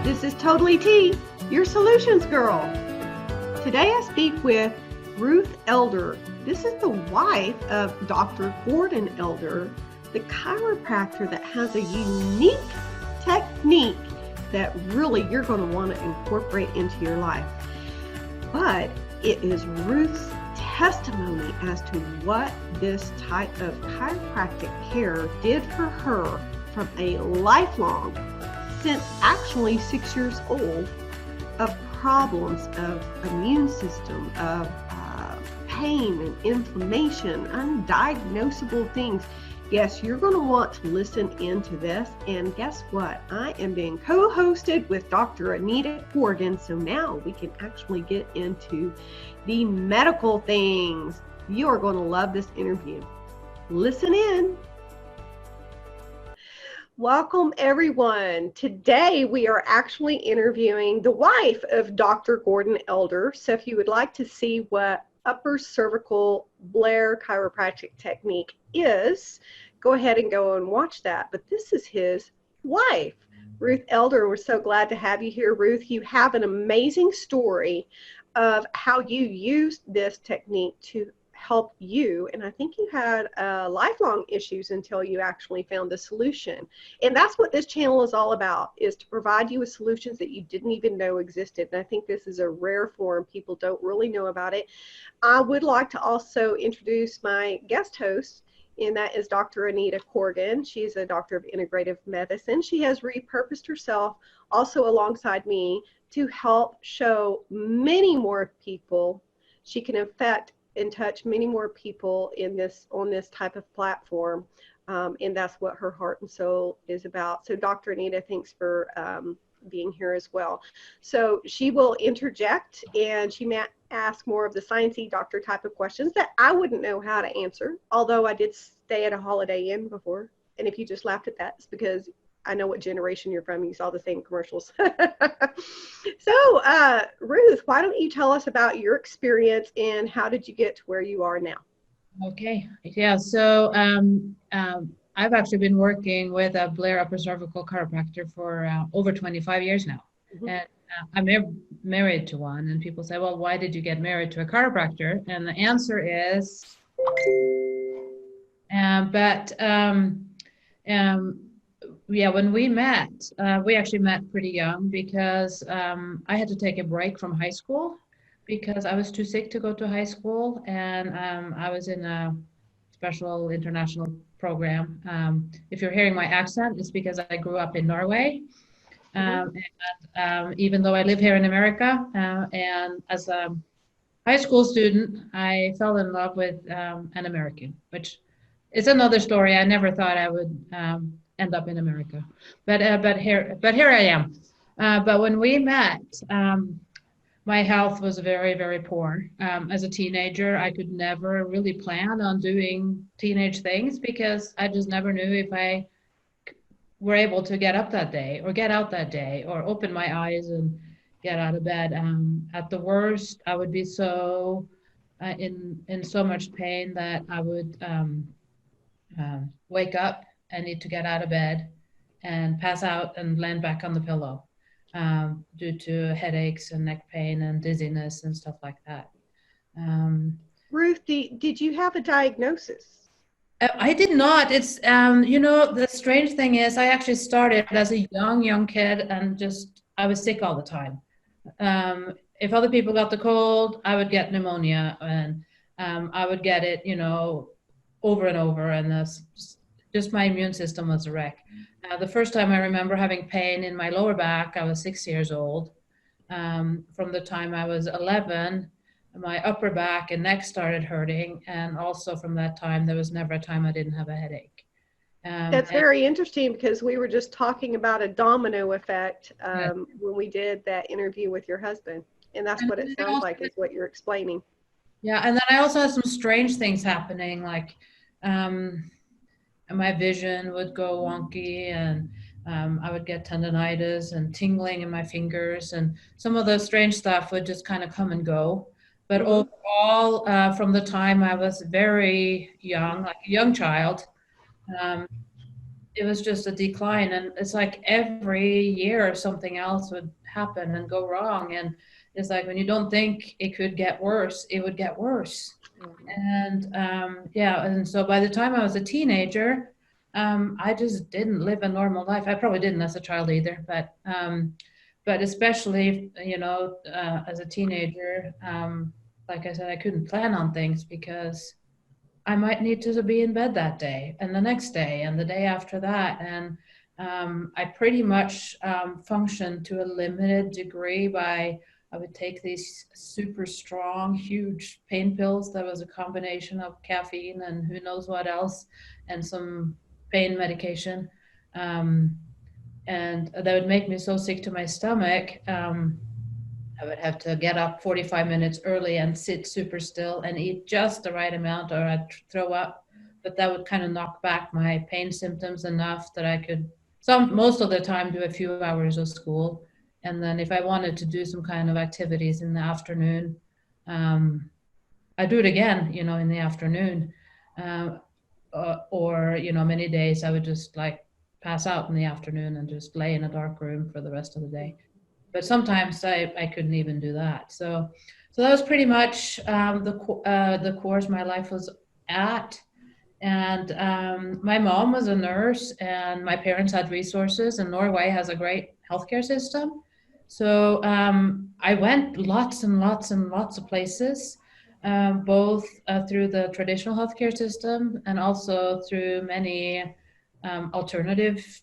This is Totally T, your solutions girl. Today I speak with Ruth Elder. This is the wife of Dr. Gordon Elder, the chiropractor that has a unique technique that really you're going to want to incorporate into your life. But it is Ruth's testimony as to what this type of chiropractic care did for her from a lifelong, since actually 6 years old, of problems of immune system, of pain and inflammation, undiagnosable things. Yes, you're going to want to listen into this. And guess what? I am being co-hosted with Dr. Anita Corrigan. So now we can actually get into the medical things. You are going to love this interview. Listen in. Welcome, everyone. Today, we are actually interviewing the wife of Dr. Gordon Elder. So if you would like to see what upper cervical Blair chiropractic technique is, go ahead and go and watch that. But this is his wife, Ruth Elder. We're so glad to have you here, Ruth. You have an amazing story of how you used this technique to help you, and I think you had lifelong issues until you actually found a solution. And that's what this channel is all about, is to provide you with solutions that you didn't even know existed. And I think this is a rare form. People don't really know about it. I would like to also introduce my guest host, and that is Dr. Anita Corrigan. She's a doctor of integrative medicine. She has repurposed herself also alongside me to help show many more people she can affect and touch many more people on this type of platform, and that's what her heart and soul is about. So Dr. Anita, thanks for being here as well. So she will interject, and she may ask more of the sciencey doctor type of questions that I wouldn't know how to answer, although I did stay at a Holiday Inn before. And if you just laughed at that, it's because I know what generation you're from. You saw the same commercials. So, Ruth, why don't you tell us about your experience and how did you get to where you are now? Okay. Yeah. So I've actually been working with a Blair upper cervical chiropractor for over 25 years now. Mm-hmm. And I'm married to one. And people say, well, why did you get married to a chiropractor? And the answer is, yeah, when we met, we actually met pretty young because I had to take a break from high school because I was too sick to go to high school, and I was in a special international program. If you're hearing my accent, it's because I grew up in Norway. And even though I live here in America, and as a high school student, I fell in love with an American, which is another story. I never thought I would end up in America, but here I am. But when we met, my health was very, very poor. As a teenager, I could never really plan on doing teenage things because I just never knew if I were able to get up that day or get out that day or open my eyes and get out of bed. At the worst, I would be so in so much pain that I would wake up and need to get out of bed and pass out and land back on the pillow due to headaches and neck pain and dizziness and stuff like that. Ruth, did you have a diagnosis? I did not. It's, the strange thing is I actually started as a young kid and I was sick all the time. If other people got the cold, I would get pneumonia, and I would get it, over and over, and just my immune system was a wreck. The first time I remember having pain in my lower back, I was 6 years old. From the time I was 11, my upper back and neck started hurting, and also from that time, there was never a time I didn't have a headache. That's very interesting because we were just talking about a domino effect when we did that interview with your husband, and that's what it sounds like is what you're explaining. Yeah, and then I also had some strange things happening, like my vision would go wonky, and I would get tendonitis and tingling in my fingers, and some of the strange stuff would just kind of come and go. But overall, from the time I was very young, like a young child, it was just a decline. And it's like every year something else would happen and go wrong. And it's like when you don't think it could get worse, it would get worse. And yeah, and so by the time I was a teenager, I just didn't live a normal life. I probably didn't as a child either, but especially, you know, as a teenager, like I said, I couldn't plan on things because I might need to be in bed that day and the next day and the day after that. And I pretty much functioned to a limited degree by I would take these super strong, huge pain pills. That was a combination of caffeine and who knows what else, and some pain medication. Um, and that would make me so sick to my stomach. I would have to get up 45 minutes early and sit super still and eat just the right amount, or I'd throw up. But that would kind of knock back my pain symptoms enough that I could, most of the time, do a few hours of school. And then if I wanted to do some kind of activities in the afternoon, I do it again, you know, in the afternoon. Um, or, you know, many days I would just like pass out in the afternoon and just lay in a dark room for the rest of the day. But sometimes I couldn't even do that. So that was pretty much the course my life was at. And my mom was a nurse, and my parents had resources, and Norway has a great healthcare system. So I went lots and lots and lots of places, both through the traditional healthcare system and also through many alternative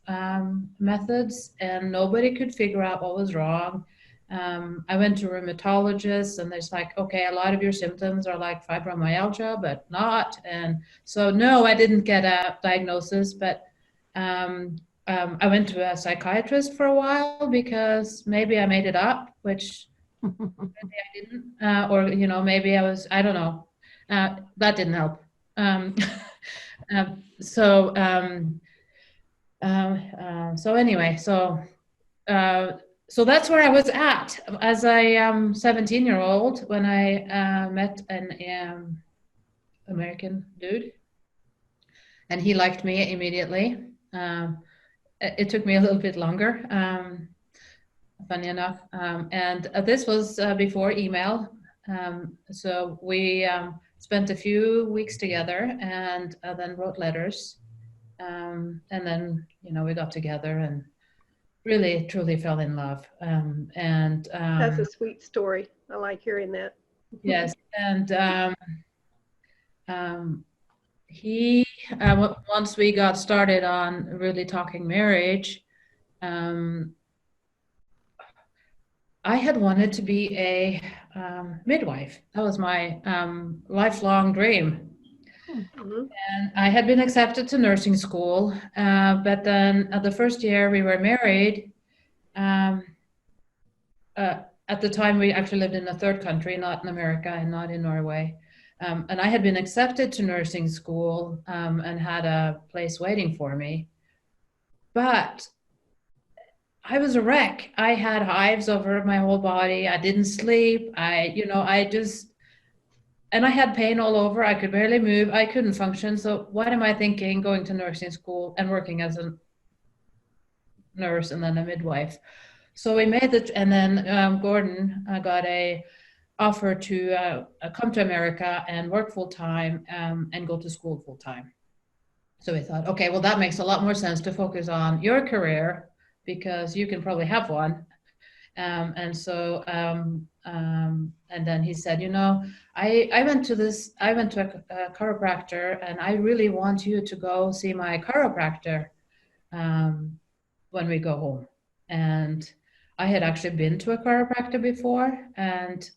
methods, and nobody could figure out what was wrong. I went to rheumatologists, and there's like, okay, a lot of your symptoms are like fibromyalgia, but not. And so, no, I didn't get a diagnosis, but I went to a psychiatrist for a while because maybe I made it up, which maybe I didn't, or you know, maybe I don't know. That didn't help. Um, so so anyway, uh, so that's where I was at as a 17-year-old when I met an American dude, and he liked me immediately. It took me a little bit longer, funny enough, and this was before email. So we spent a few weeks together, and then wrote letters. And then, you know, we got together and really, truly fell in love. That's a sweet story. I like hearing that. Yes, and um, he, once we got started on really talking marriage, um, I had wanted to be a midwife. That was my lifelong dream. Mm-hmm. And I had been accepted to nursing school, but then the first year we were married, um, at the time we actually lived in a third country, not in America and not in Norway. And I had been accepted to nursing school and had a place waiting for me. But I was a wreck. I had hives over my whole body. I didn't sleep. And I had pain all over. I could barely move. I couldn't function. So what am I thinking going to nursing school and working as a nurse and then a midwife? So we made it, and then Gordon got a offer to come to America and work full time and go to school full time. So we thought, okay, well, that makes a lot more sense to focus on your career because you can probably have one. And so, and then he said, you know, I went to a chiropractor, and I really want you to go see my chiropractor when we go home. And I had actually been to a chiropractor before, and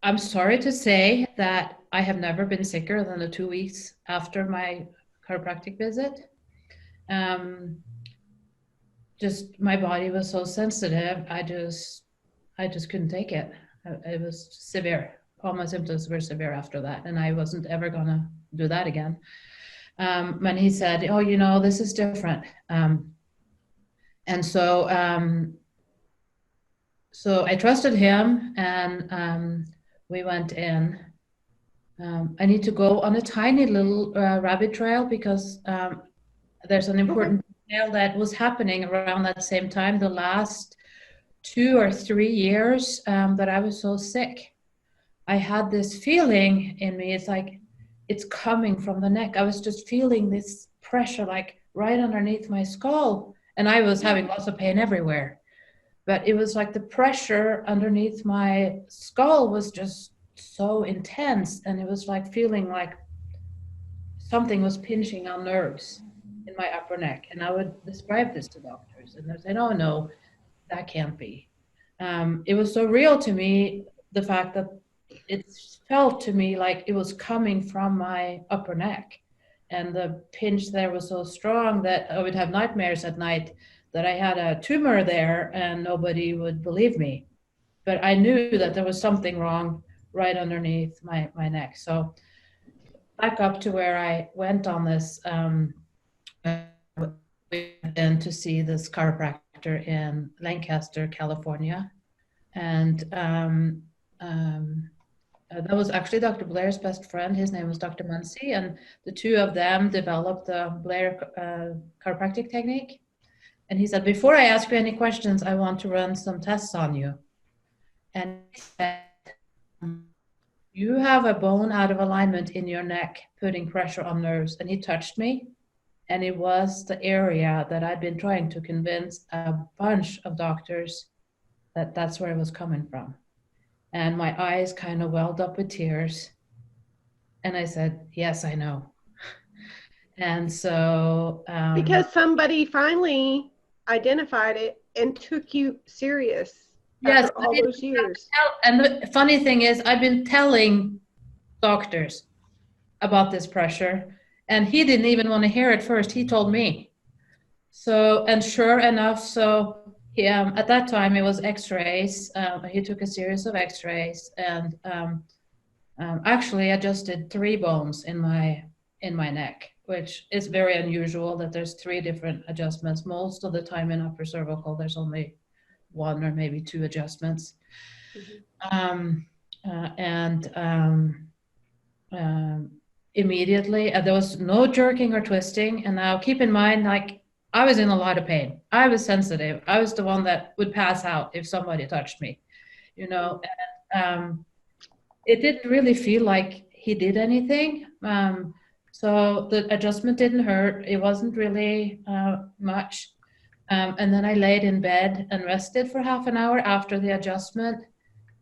I'm sorry to say that I have never been sicker than the 2 weeks after my chiropractic visit. Just my body was so sensitive. I just couldn't take it. It was severe. All my symptoms were severe after that, and I wasn't ever gonna do that again. When he said, "Oh, you know, this is different," and so I trusted him, and we went in, I need to go on a tiny little rabbit trail because there's an Okay. important detail that was happening around that same time, the last 2 or 3 years that I was so sick. I had this feeling in me. It's like it's coming from the neck. I was just feeling this pressure, like right underneath my skull. And I was having lots of pain everywhere. But it was like the pressure underneath my skull was just so intense. And it was like feeling like something was pinching on nerves in my upper neck. And I would describe this to doctors. And they said, oh, no, that can't be. It was so real to me, the fact that it felt to me like it was coming from my upper neck. And the pinch there was so strong that I would have nightmares at night that I had a tumor there and nobody would believe me. But I knew that there was something wrong right underneath my neck. So back up to where I went on this and to see this chiropractor in Lancaster, California. And that was actually Dr. Blair's best friend. His name was Dr. Muncie, and the two of them developed the Blair chiropractic technique. And he said, before I ask you any questions, I want to run some tests on you. And he said, you have a bone out of alignment in your neck, putting pressure on nerves. And he touched me, and it was the area that I'd been trying to convince a bunch of doctors that that's where it was coming from. And my eyes kind of welled up with tears. And I said, yes, I know. And so, Because somebody finally identified it and took you serious yes, after all those years. and the funny thing is, I've been telling doctors about this pressure, and he didn't even want to hear it first. He told me. So, and sure enough, so he, at that time it was X-rays. He took a series of X-rays and actually adjusted 3 bones in my neck, which is very unusual that there's 3 different adjustments. Most of the time in upper cervical, there's only 1 or maybe 2 adjustments. Mm-hmm. And immediately there was no jerking or twisting. And now keep in mind, like, I was in a lot of pain. I was sensitive. I was the one that would pass out if somebody touched me, you know. And it didn't really feel like he did anything. So the adjustment didn't hurt. It wasn't really much. And then I laid in bed and rested for half an hour after the adjustment.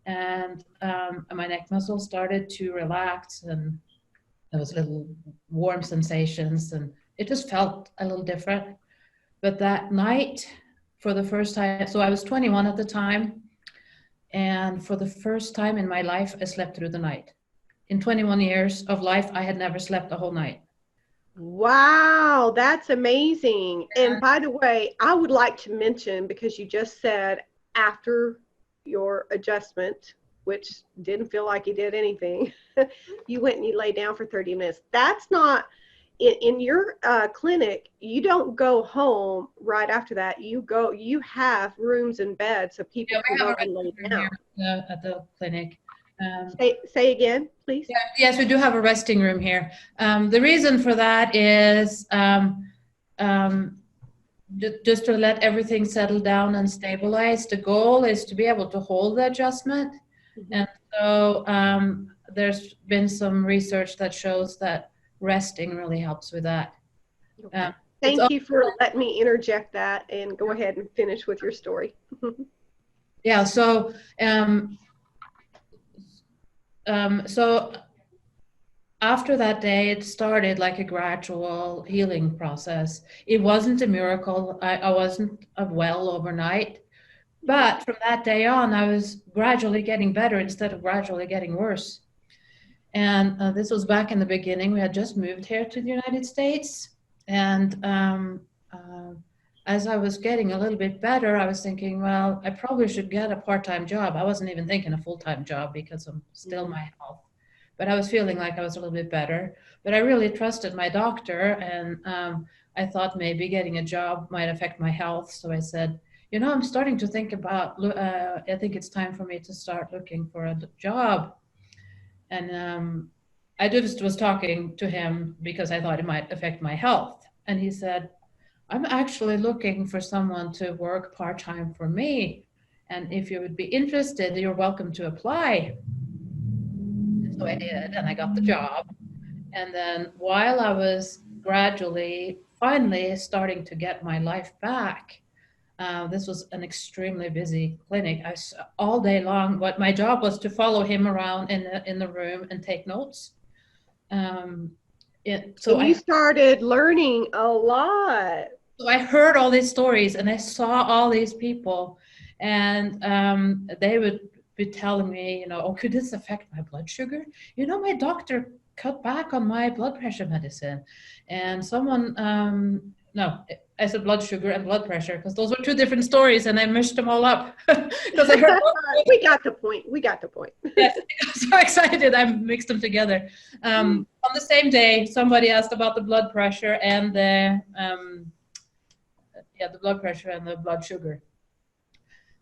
And my neck muscles started to relax, and there was little warm sensations, and it just felt a little different. But that night, for the first time, so I was 21 at the time, and for the first time in my life, I slept through the night. In 21 years of life, I had never slept a whole night. Wow, that's amazing. And by the way, I would like to mention, because you just said after your adjustment, which didn't feel like you did anything, you went and you lay down for 30 minutes. That's not, in your clinic, you don't go home right after that. You have rooms and beds so people can go and lay down. At the clinic. Say again, please. Yeah, yes, we do have a resting room here. The reason for that is just to let everything settle down and stabilize. The goal is to be able to hold the adjustment. Mm-hmm. And so there's been some research that shows that resting really helps with that. Okay. Thank you for letting me interject that, and go ahead and finish with your story. Yeah, so so after that day, it started like a gradual healing process. It wasn't a miracle. I wasn't well overnight. But from that day on, I was gradually getting better instead of gradually getting worse. And this was back in the beginning. We had just moved here to the United States. And as I was getting a little bit better, I was thinking, well, I probably should get a part-time job. I wasn't even thinking a full-time job because I'm still my health. But I was feeling like I was a little bit better. But I really trusted my doctor, and I thought maybe getting a job might affect my health. So I said, you know, I'm starting to think about, I think it's time for me to start looking for a job. And I just was talking to him because I thought it might affect my health. And he said, I'm actually looking for someone to work part-time for me. And if you would be interested, you're welcome to apply. So I did, and I got the job. And then while I was gradually, finally starting to get my life back, this was an extremely busy clinic. All day long, what my job was to follow him around in the room and take notes. Um, so And you started learning a lot. I heard all these stories and I saw all these people, and they would be telling me, you know, oh, could this affect my blood sugar? You know, my doctor cut back on my blood pressure medicine, and someone, no, I said blood sugar and blood pressure because those were two different stories, and I meshed them all up because I heard. We got the point. We got the point. Yes, I got so excited. I mixed them together. On the same day, somebody asked about the blood pressure and the blood pressure and the blood sugar.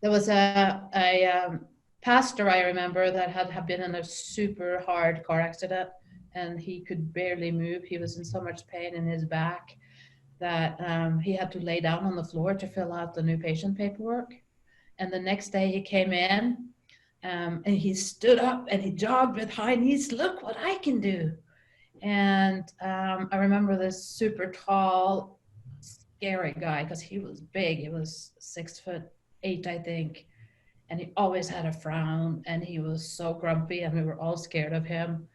There was a pastor I remember that had been in a super hard car accident, and he could barely move. He was in so much pain in his back that he had to lay down on the floor to fill out the new patient paperwork. And the next day he came in, and he stood up and he jogged with high knees. Look what I can do. And I remember this super tall, scary guy because he was big. He was 6'8", I think. And he always had a frown and he was so grumpy and we were all scared of him.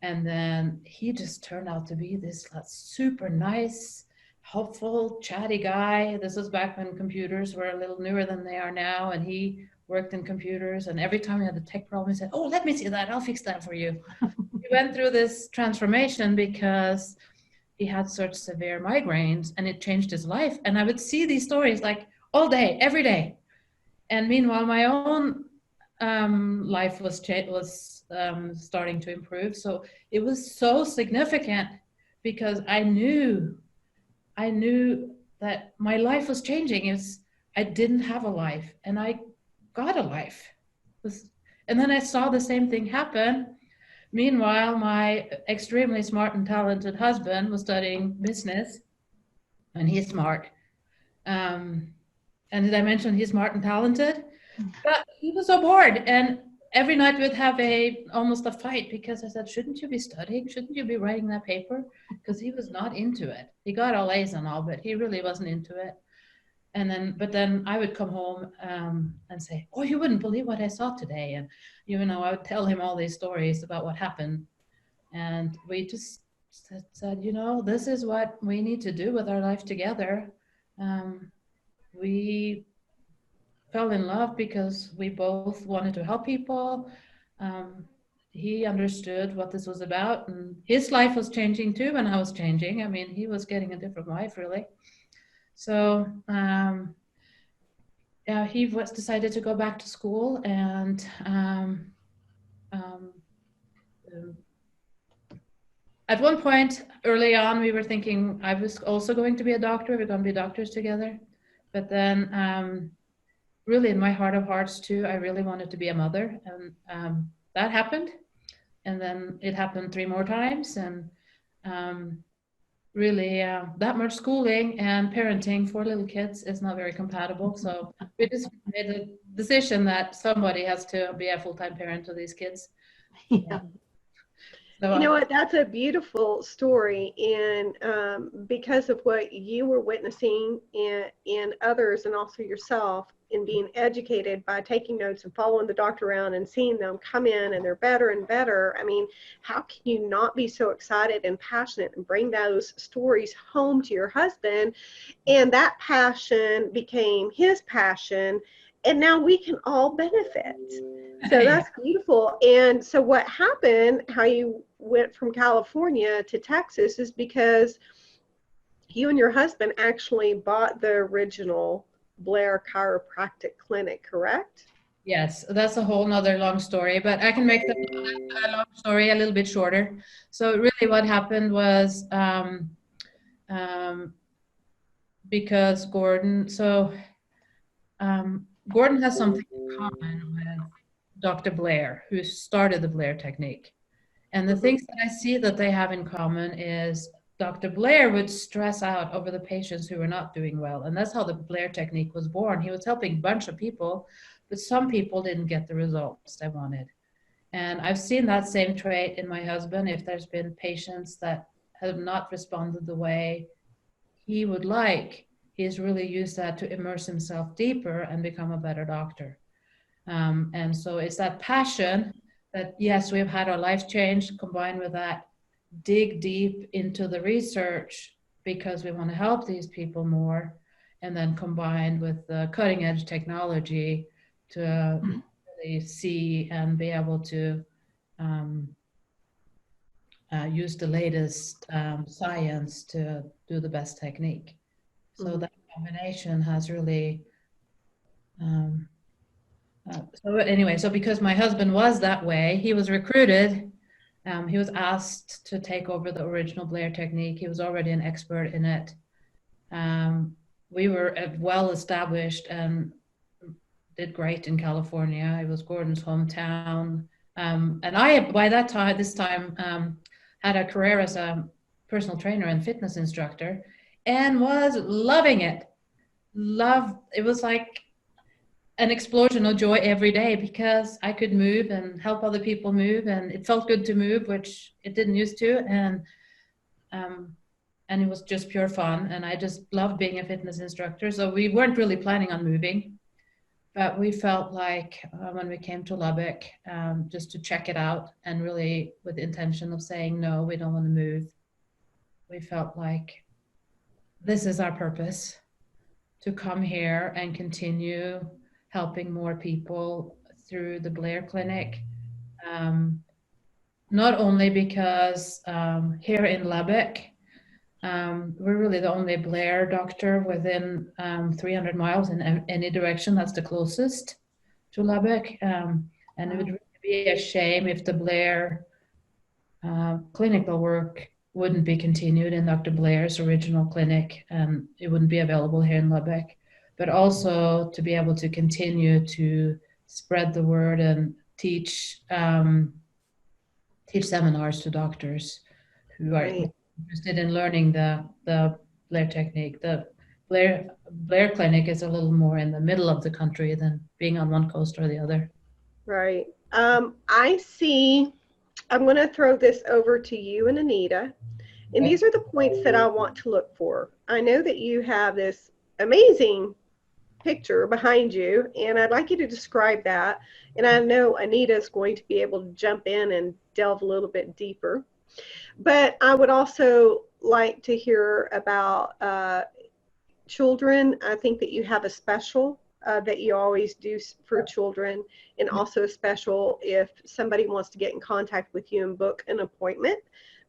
And then he just turned out to be this super nice, helpful, chatty guy. This was back when computers were a little newer than they are now. And he worked in computers. And every time we had a tech problem, he said, oh, let me see that. I'll fix that for you. He went through this transformation because he had such severe migraines and it changed his life. And I would see these stories like all day, every day. And meanwhile, my own life was starting to improve. So it was so significant because I knew that my life was changing. I didn't have a life and I got a life. And then I saw the same thing happen. Meanwhile, my extremely smart and talented husband was studying business, and he's smart. And did I mention he's smart and talented? But he was so bored, and every night we'd have almost a fight because I said, shouldn't you be studying? Shouldn't you be writing that paper? Because he was not into it. He got all A's and all, but he really wasn't into it. But then I would come home and say, oh, you wouldn't believe what I saw today. And, I would tell him all these stories about what happened. And we just said, this is what we need to do with our life together. We fell in love because we both wanted to help people. He understood what this was about, and his life was changing too when I was changing. I mean, he was getting a different life, really. So he decided to go back to school, and at one point early on, we were thinking I was also going to be a doctor. We're going to be doctors together. But then really in my heart of hearts too, I really wanted to be a mother, and that happened. And then it happened 3 more times, and really that much schooling and parenting 4 little kids is not very compatible. So we just made a decision that somebody has to be a full-time parent to these kids. Yeah. So, you know what, that's a beautiful story, and because of what you were witnessing in others and also yourself in being educated by taking notes and following the doctor around and seeing them come in and they're better and better. I mean, how can you not be so excited and passionate and bring those stories home to your husband? And that passion became his passion, and now we can all benefit. So that's beautiful. And so what happened, how you went from California to Texas, is because you and your husband actually bought the original Blair Chiropractic Clinic, correct? Yes, that's a whole nother long story, but I can make the long story a little bit shorter. So really what happened was because Gordon has something in common with Dr. Blair, who started the Blair technique. And the things that I see that they have in common is Dr. Blair would stress out over the patients who were not doing well. And that's how the Blair technique was born. He was helping a bunch of people, but some people didn't get the results they wanted. And I've seen that same trait in my husband. If there's been patients that have not responded the way he would like, he's really used that to immerse himself deeper and become a better doctor. And so it's that passion that, yes, we've had our life changed, combined with that dig deep into the research because we want to help these people more, and then combined with the cutting edge technology to really see and be able to use the latest science to do the best technique. So that combination has really so anyway, so because my husband was that way, he was recruited. He was asked to take over the original Blair technique. He was already an expert in it. We were well established and did great in California. It was Gordon's hometown. And I, by that time, had a career as a personal trainer and fitness instructor and was loving it. It was like an explosion of joy every day because I could move and help other people move, and it felt good to move, which it didn't used to, and it was just pure fun, and I just loved being a fitness instructor. So we weren't really planning on moving, but we felt like when we came to Lubbock, just to check it out, and really with the intention of saying no, we don't want to move, we felt like this is our purpose, to come here and continue helping more people through the Blair Clinic. Not only because here in Lubbock, we're really the only Blair doctor within 300 miles in any direction. That's the closest to Lubbock. And it would really be a shame if the Blair clinical work wouldn't be continued in Dr. Blair's original clinic, and it wouldn't be available here in Lubbock. But also to be able to continue to spread the word and teach seminars to doctors who are interested in learning the Blair technique. The Blair Clinic is a little more in the middle of the country than being on one coast or the other. Right. I see, I'm going to throw this over to you and Anita. And these are the points that I want to look for. I know that you have this amazing picture behind you, and I'd like you to describe that. And I know Anita is going to be able to jump in and delve a little bit deeper. But I would also like to hear about children. I think that you have a special that you always do for children, and also a special if somebody wants to get in contact with you and book an appointment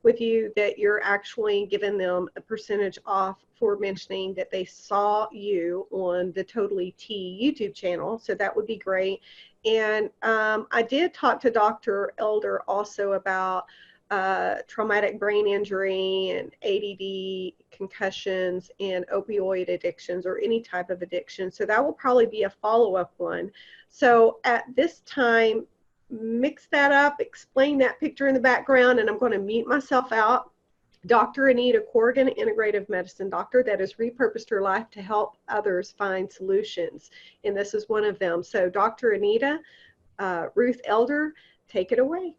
with you, that you're actually giving them a percentage off for mentioning that they saw you on the Totally T YouTube channel. So that would be great. And I did talk to Dr. Elder also about traumatic brain injury and ADD, concussions, and opioid addictions, or any type of addiction. So that will probably be a follow-up one. So at this time, mix that up, explain that picture in the background, and I'm going to mute myself out. Dr. Anita Corrigan, integrative medicine doctor that has repurposed her life to help others find solutions. And this is one of them. So Dr. Anita, Ruth Elder, take it away.